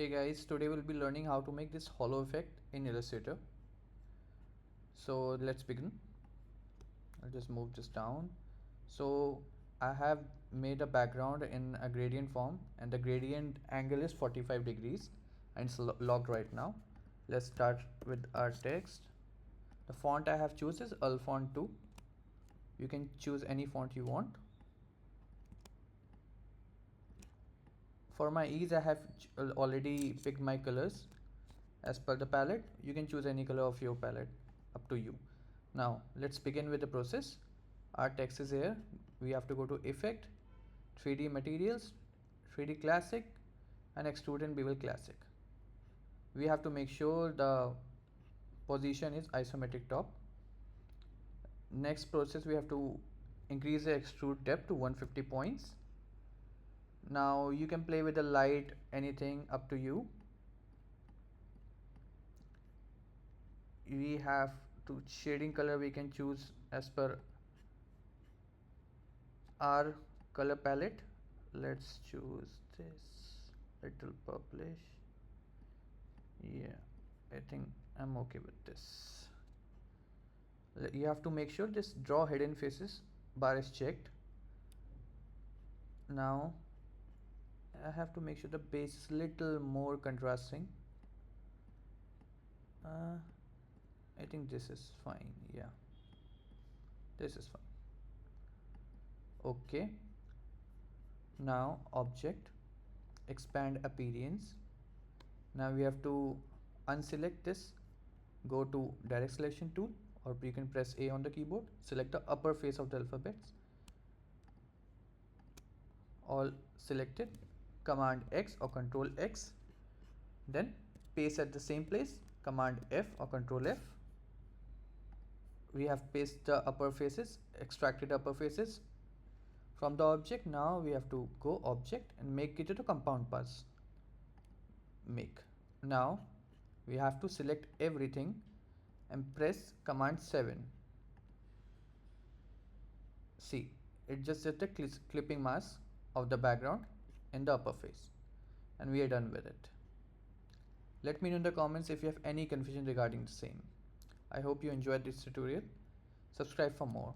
Hey guys, today we'll be learning how to make this hollow effect in Illustrator. So let's begin. I'll just move this down. So I have made a background in a gradient form and the gradient angle is 45 degrees and it's locked right now. Let's start with our text. The font I have chosen is Font 2. You can choose any font you want. For my ease, I have already picked my colors as per the palette. You can choose any color of your palette, up to you. Now let's begin with the process. Our text is here. We have to go to Effect, 3D Materials, 3D Classic and Extrude and Bevel Classic. We have to make sure the position is isometric top. Next process, we have to increase the extrude depth to 150 points. Now you can play with the light, anything, up to you. We have to shading color, we can choose as per our color palette. Let's choose this little purplish. Yeah, I think I'm okay with this. You have to make sure this draw hidden faces bar is checked. Now I have to make sure the base is little more contrasting. I think this is fine. Yeah, this is fine. Okay, now object, expand appearance. Now we have to unselect this, go to direct selection tool, or you can press A on the keyboard, select the upper face of the alphabets, all selected, command X or control X, then paste at the same place, command F or control F. We have pasted the upper faces, extracted upper faces from the object. Now we have to go object and make it into compound parts. Make. Now we have to select everything and press command 7. See, it just did the clipping mask of the background in the upper face, and we are done with it. Let me know in the comments if you have any confusion regarding the same. I hope you enjoyed this tutorial. Subscribe for more.